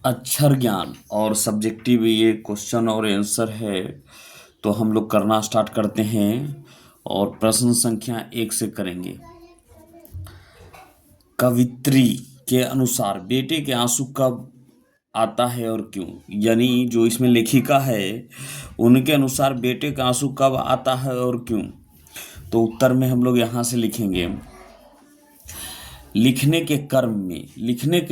अक्षर ज्ञान और सब्जेक्टिव ये क्वेश्चन और आंसर है। तो हम लोग करना स्टार्ट करते हैं और प्रश्न संख्या 1 से करेंगे। कवित्री के अनुसार बेटे के आंसू कब आता है और क्यों? यानी जो इसमें लेखिका है उनके अनुसार बेटे का आंसू कब आता है और क्यों? तो उत्तर में हम लोग यहाँ से लिखेंगे, लिखने के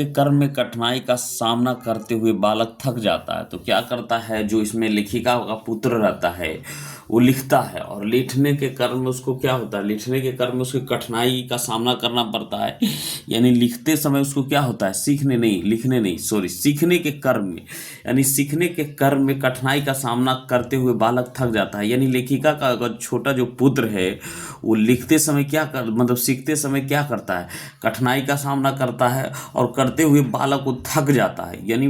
कर्म में कठिनाई का सामना करते हुए बालक थक जाता है। तो क्या करता है, जो इसमें लेखिका का पुत्र रहता है वो लिखता है और लिखने के कर्म में उसको क्या होता है, लिखने के कर्म में उसकी कठिनाई का सामना करना पड़ता है। यानी लिखते समय उसको क्या होता है, सीखने के कर्म में, यानी सीखने के कर्म में कठिनाई का सामना करते हुए बालक थक जाता है। यानी लेखिका का अगर छोटा जो पुत्र है वो लिखते समय सीखते समय क्या करता है, कठिनाई का सामना करता है और करते हुए बालक को थक जाता है। यानी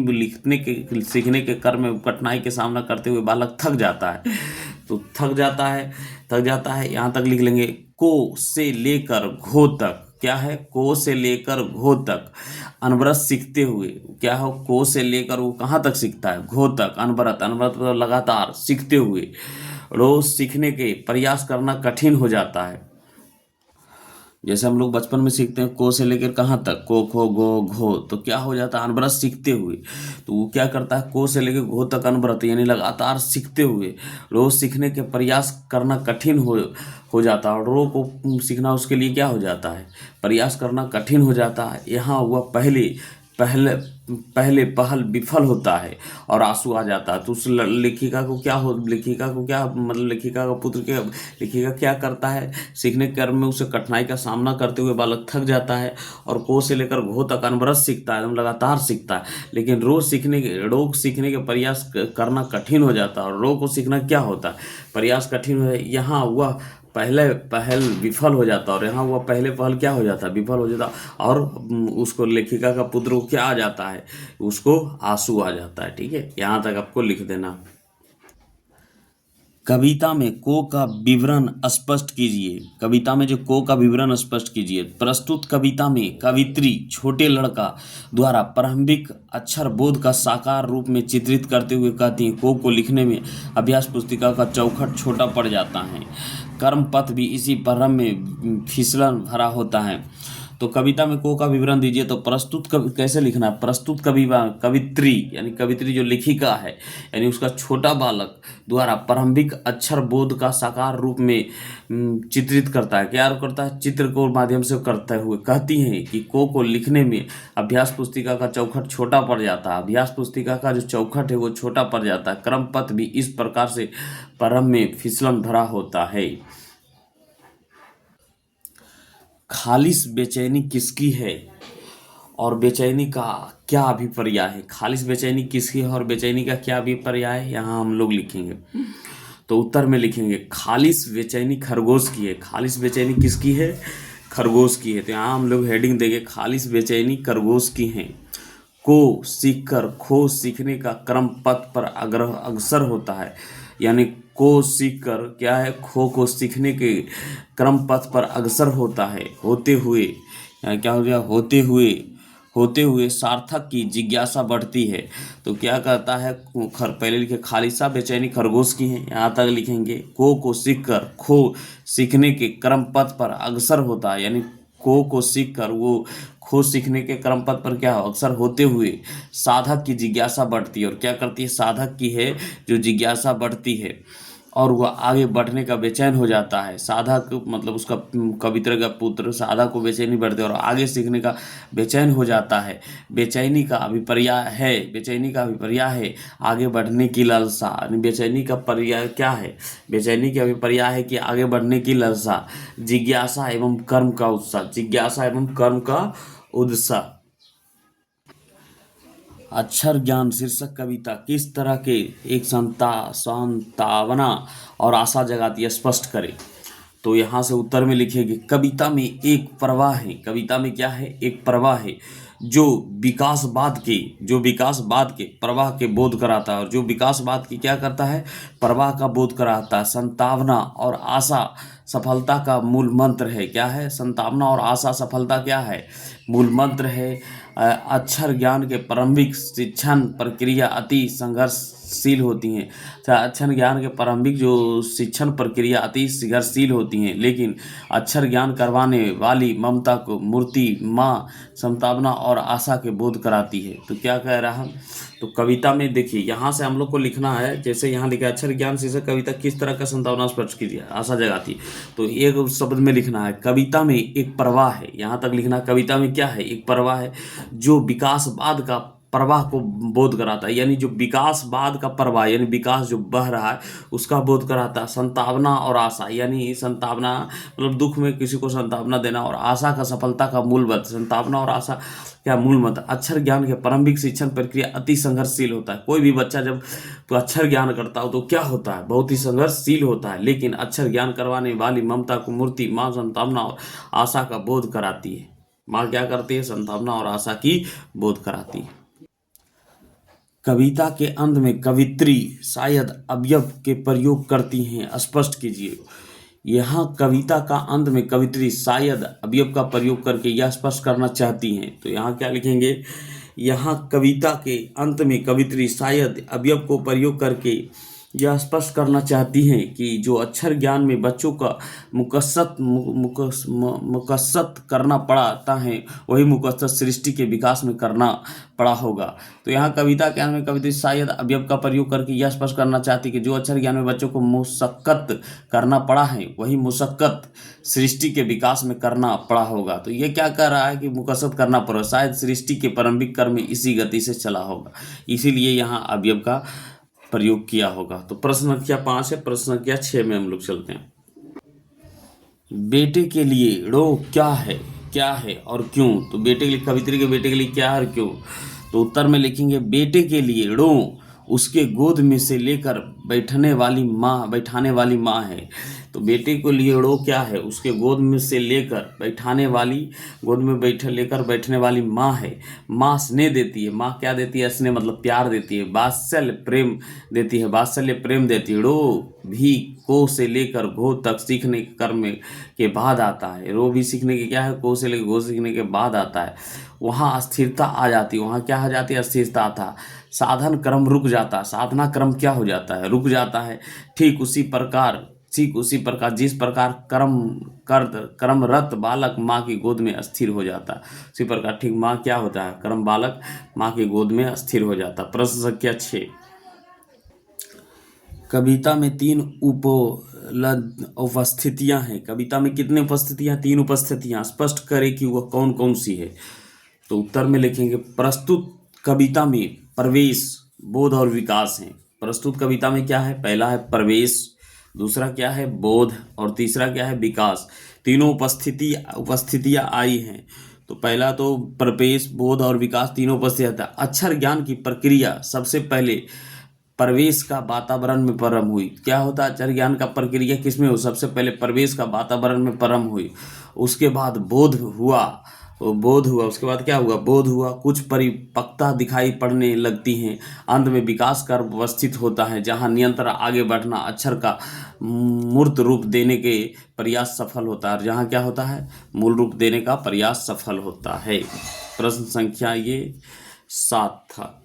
सीखने के कर्म में कठिनाई के सामना करते हुए बालक थक जाता है। तो थक जाता है यहाँ तक लिख लेंगे। को से लेकर घो तक, क्या है, को से लेकर घो तक अनवरत सीखते हुए, क्या हो, को से लेकर वो कहाँ तक सीखता है, घो तक, अनवरत मतलब लगातार सीखते हुए रोज सीखने के प्रयास करना कठिन हो जाता है। जैसे हम लोग बचपन में सीखते हैं को से लेकर कहाँ तक, को खो गो घो, तो क्या हो जाता है, अनवरत सीखते हुए। तो वो क्या करता है, को से लेकर घो तक अनवरत यानी लगातार सीखते हुए रोज सीखने के प्रयास करना कठिन हो जाता है। और रोज को सीखना उसके लिए क्या हो जाता है, प्रयास करना कठिन हो जाता है। यहाँ हुआ पहले पहले पहल विफल होता है और आंसू आ जाता है। तो उस लेखिका को क्या मतलब लेखिका का पुत्र के लेखिका क्या करता है, सीखने के क्रम में उसे कठिनाई का सामना करते हुए बालक थक जाता है और को से लेकर घो तक अनवरत सीखता है, एकदम लगातार सीखता है। लेकिन रोज सीखने के प्रयास करना कठिन हो जाता है। और रोज को सीखना क्या होता है, प्रयास कठिन हो। यहाँ हुआ पहले पहल विफल हो जाता और यहाँ हुआ पहले पहल क्या हो जाता, विफल हो जाता। और उसको लेखिका का पुत्र को क्या आ जाता है, उसको आंसू आ जाता है। ठीक है, यहाँ तक आपको लिख देना। कविता में को का विवरण स्पष्ट कीजिए। कविता में जो को का विवरण स्पष्ट कीजिए। प्रस्तुत कविता में कवित्री छोटे लड़का द्वारा प्रारंभिक अक्षर बोध का साकार रूप में चित्रित करते हुए कहती हैं, को लिखने में अभ्यास पुस्तिका का चौखट छोटा पड़ जाता है, कर्म पथ भी इसी प्रारंभ में फिसलन भरा होता है। तो कविता में को का विवरण दीजिए। तो कैसे लिखना है, प्रस्तुत कवित्री यानी कवित्री जो लेखिका है, यानी उसका छोटा बालक द्वारा प्रारंभिक अक्षर बोध का साकार रूप में चित्रित करता है। क्या करता है, चित्र को माध्यम से करते हुए कहती हैं कि को लिखने में अभ्यास पुस्तिका का चौखट छोटा पड़ जाता है। अभ्यास पुस्तिका का जो चौखट है वो छोटा पड़ जाता है। क्रम पथ भी इस प्रकार से प्रारंभ में फिसलन भरा होता है। खालिस बेचैनी किसकी है और बेचैनी का क्या अभिप्राय है? खालिस बेचैनी किसकी है और बेचैनी का क्या अभिप्राय है, यहाँ हम लोग लिखेंगे। तो उत्तर में लिखेंगे खालिस बेचैनी खरगोश की है। खालिस बेचैनी किसकी है, खरगोश की है। तो यहाँ हम लोग हेडिंग देंगे खालिस बेचैनी खरगोश की है। को सीखकर खो सीखने का क्रम पथ पर अग्रसर होता है। यानी को सीखकर क्या है, खो को सीखने के क्रम पथ पर अग्रसर होता है, होते हुए क्या हो गया, होते हुए सार्थक की जिज्ञासा बढ़ती है। तो क्या कहता है, पहले लिखे खालिसा बेचैनी खरगोश की है, यहाँ तक लिखेंगे को सीखकर खो सीखने के क्रम पथ पर अग्रसर होता है। यानी को सीख कर वो खो सीखने के क्रम पथ पर क्या अक्सर होते हुए साधक की जिज्ञासा बढ़ती है। और क्या करती है, साधक की है जो जिज्ञासा बढ़ती है और वह आगे बढ़ने का बेचैन हो जाता है। साधक मतलब उसका कवित्र का पुत्र साधक को बेचैनी बढ़ती है और आगे सीखने का बेचैन हो जाता है। बेचैनी का अभिप्राय है आगे बढ़ने की लालसा। बेचैनी का पर्याय क्या है, बेचैनी का अभिप्राय है कि आगे बढ़ने की लालसा, जिज्ञासा एवं कर्म का उत्साह। अक्षर ज्ञान शीर्षक कविता किस तरह के एक संतावना और आशा जगाती है, स्पष्ट करें। तो यहाँ से उत्तर में लिखेंगे कविता में एक प्रवाह है। कविता में क्या है, एक प्रवाह है जो विकासवाद के प्रवाह के बोध कराता है। और जो विकासवाद की क्या करता है, प्रवाह का बोध कराता है। संतावना और आशा सफलता का मूल मंत्र है। क्या है, संतावना और आशा सफलता क्या है, मूल मंत्र है। अक्षर ज्ञान के प्रारंभिक शिक्षण प्रक्रिया अति संघर्षशील होती हैं। अक्षर ज्ञान के प्रारंभिक जो शिक्षण प्रक्रिया अति संघर्षशील होती हैं, लेकिन अक्षर ज्ञान करवाने वाली ममता को मूर्ति माँ संतावना और आशा के बोध कराती है। तो क्या कह रहा है, तो कविता में देखिए यहाँ से हम लोग को लिखना है, जैसे यहाँ लिखा अक्षर ज्ञान शीर्षक कविता किस तरह का संतावना स्पष्ट कीजिए, आशा जगाती। तो एक शब्द में लिखना है कविता में एक प्रवाह है, यहाँ तक लिखना। कविता में क्या है, एक प्रवाह है जो विकासवाद का प्रवाह को बोध कराता है, यानी जो विकासवाद का प्रवाह यानी विकास जो बह रहा है उसका बोध कराता है। संतावना और आशा, यानी संतावना मतलब दुख में किसी को संतावना देना, और आशा का सफलता का मूल मत। संतावना और आशा क्या मूल मत। अक्षर ज्ञान के प्रारंभिक शिक्षण प्रक्रिया अति संघर्षशील होता है। कोई भी बच्चा जब अक्षर ज्ञान करता हो तो क्या होता है, बहुत ही संघर्षशील होता है, लेकिन अक्षर ज्ञान करवाने वाली ममता को मूर्ति माँ संतावना और आशा का बोध कराती है। माँ क्या करती है, संतावना और आशा की बोध कराती है। कविता के अंत में कवित्री शायद अवयव के प्रयोग करती हैं, स्पष्ट कीजिए। यहाँ कविता का अंत में कवित्री शायद अवयव का प्रयोग करके यह स्पष्ट करना चाहती हैं। तो यहाँ क्या लिखेंगे, यहाँ कविता के अंत में कवित्री शायद अवयव को प्रयोग करके यह स्पष्ट करना चाहती हैं कि जो अक्षर ज्ञान में बच्चों का मुकस्सत करना पड़ता है वही मुकस्सत सृष्टि के विकास में करना पड़ा होगा। तो यहाँ कविता के अंत में कवित्री शायद अवयव का प्रयोग करके यह स्पष्ट करना चाहती है कि जो अक्षर ज्ञान में बच्चों को मुशक्कत करना पड़ा है वही मुशक्कत सृष्टि के विकास में करना पड़ा होगा। तो ये क्या कह रहा है कि मुकस्सत करना पड़ा, शायद सृष्टि के प्रारंभिक क्रम में इसी गति से चला होगा, इसीलिए यहाँ अवयव का प्रयोग किया होगा। तो प्रश्न संख्या 5 है। प्रश्न संख्या 6 में हम लोग चलते हैं। बेटे के लिए रो क्या है और क्यों। तो बेटे के लिए, कवित्री के बेटे के लिए क्या है और क्यों। तो उत्तर में लिखेंगे बेटे के लिए रो उसके गोद में से लेकर बैठाने वाली माँ है। तो बेटे को लिए रो क्या है, उसके गोद में से लेकर बैठने वाली माँ है। माँ स्नेह देती है, माँ क्या देती है, स्नेह मतलब प्यार देती है, वात्सल्य प्रेम देती है। रो भी को से लेकर घो तक सीखने के कर्म के बाद आता है। रो भी सीखने के क्या है, को से लेकर घो सीखने के बाद आता है। वहाँ स्थिरता आ जाती है, वहाँ क्या आ जाती है, स्थिरता था। साधन क्रम रुक जाता है, साधना क्रम क्या हो जाता है, रुक जाता है। ठीक उसी प्रकार जिस प्रकार कर्मरत बालक माँ की गोद में स्थिर हो जाता है, उसी प्रकार ठीक माँ क्या होता है, कर्म बालक माँ की गोद में स्थिर हो जाता है। प्रश्न संख्या 6। कविता में 3 उपस्थितियां हैं। कविता में कितनी उपस्थितियां, 3 उपस्थितियां। स्पष्ट करें कि वह कौन कौन सी है। तो उत्तर में लिखेंगे प्रस्तुत कविता में प्रवेश, बोध और विकास है। प्रस्तुत कविता में क्या है, पहला है प्रवेश, दूसरा क्या है बोध, और तीसरा क्या है विकास। तीनों उपस्थितियां आई हैं। तो पहला तो प्रवेश, बोध और विकास तीनों उपस्थित था। अक्षर ज्ञान की प्रक्रिया सबसे पहले प्रवेश का वातावरण में प्रारंभ हुई। क्या होता है, अक्षर ज्ञान का प्रक्रिया किसमें हुई, सबसे पहले प्रवेश का वातावरण में प्रारंभ हुई। उसके बाद बोध हुआ, उसके बाद क्या हुआ, बोध हुआ, कुछ परिपक्वता दिखाई पड़ने लगती हैं। अंत में विकास कर उपस्थित होता है, जहां निरंतर आगे बढ़ना अक्षर का मूर्त रूप देने के प्रयास सफल होता है, और जहां क्या होता है, मूल रूप देने का प्रयास सफल होता है। प्रश्न संख्या ये 7 था।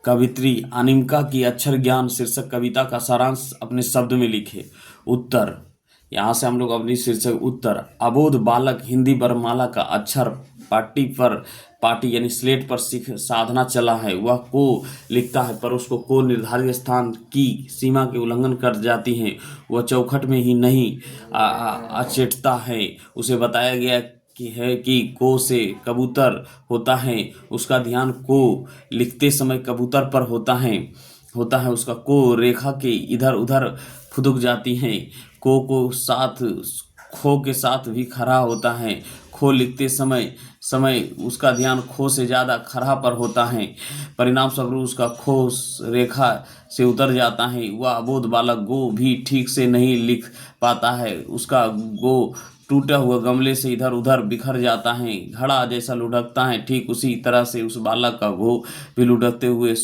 कवित्री अनिमिका की अक्षर ज्ञान शीर्षक कविता का सारांश अपने शब्द में लिखे। उत्तर, यहाँ से हम लोग अपनी शीर्षक उत्तर, अबोध बालक हिंदी वर्णमाला का अक्षर पाटी यानी स्लेट पर सीख साधना चला है। वह को लिखता है पर उसको को निर्धारित स्थान की सीमा के उल्लंघन कर जाती है। वह चौखट में ही नहीं अचेतता है। उसे बताया गया कि को से कबूतर होता है, उसका ध्यान को लिखते समय कबूतर पर होता है। उसका को रेखा के इधर उधर फुदक जाती हैं। को साथ खो के साथ भी खड़ा होता है। खो लिखते समय उसका ध्यान खो से ज़्यादा खरा पर होता है। परिणाम स्वरूप उसका खो रेखा से उतर जाता है। वह अबोध बालक गो भी ठीक से नहीं लिख पाता है। उसका गो टूटा हुआ गमले से इधर उधर बिखर जाता है। घड़ा जैसा लुढ़कता है, ठीक उसी तरह से उस बालक का गो भी लुढ़कते हुए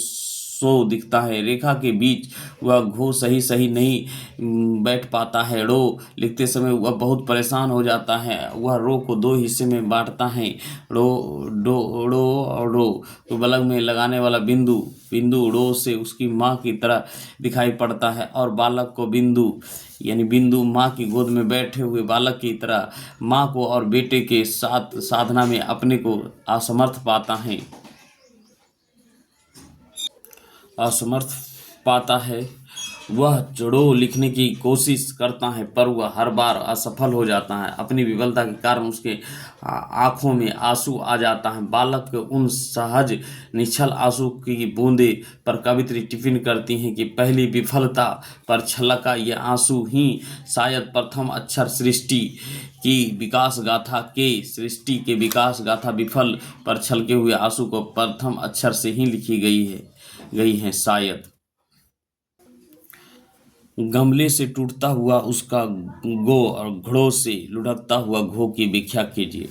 सो दिखता है। रेखा के बीच वह घो सही नहीं बैठ पाता है। ड़ो लिखते समय वह बहुत परेशान हो जाता है। वह रो को दो हिस्से में बांटता है, ड़ो ड़ो और रो। तो बलग में लगाने वाला बिंदु बिंदु ड़ो से उसकी माँ की तरह दिखाई पड़ता है, और बालक को बिंदु यानी बिंदु माँ की गोद में बैठे हुए बालक की तरह माँ को और बेटे के साथ साधना में अपने को असमर्थ पाता है। वह ड़ो लिखने की कोशिश करता है, पर वह हर बार असफल हो जाता है। अपनी विफलता के कारण उसके आंखों में आंसू आ जाता है। बालक उन सहज निश्चल आंसू की बूंदे पर कवित्री टिप्पणी करती हैं कि पहली विफलता पर छलका ये आंसू ही शायद प्रथम अक्षर सृष्टि के विकास गाथा विफल पर छलके हुए आंसू को प्रथम अक्षर से ही लिखी गई है शायद। गमले से टूटता हुआ उसका गो और घड़ों से लुढ़कता हुआ घो की व्याख्या कीजिए।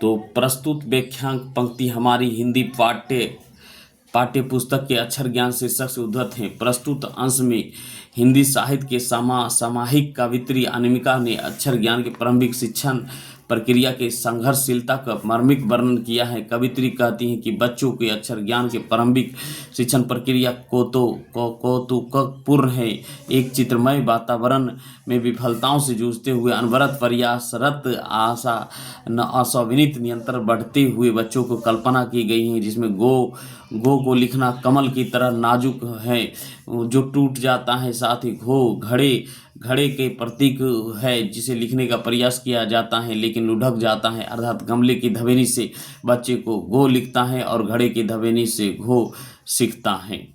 तो प्रस्तुत व्याख्यान पंक्ति हमारी हिंदी पाठ्य पुस्तक के अक्षर ज्ञान शीर्षक से उद्धृत हैं। प्रस्तुत अंश में हिंदी साहित्य के सामाहिक कवित्री अनामिका ने अक्षर ज्ञान के प्रारंभिक शिक्षण प्रक्रिया के संघर्षशीलता का मार्मिक वर्णन किया है। कवित्री कहती हैं कि बच्चों के अक्षर ज्ञान के प्रारंभिक शिक्षण प्रक्रिया कौतुकपूर्ण है। एक चित्रमय वातावरण में विफलताओं से जूझते हुए अनवरत प्रयासरत असाविनित निरंतर बढ़ते हुए बच्चों को कल्पना की गई है, जिसमें गो को लिखना कमल की तरह नाजुक है जो टूट जाता है। साथ ही घो घड़े के प्रतीक है जिसे लिखने का प्रयास किया जाता है लेकिन लुढ़क जाता है। अर्थात गमले की धवेनी से बच्चे को गो लिखता है और घड़े की धवेनी से घो सीखता है।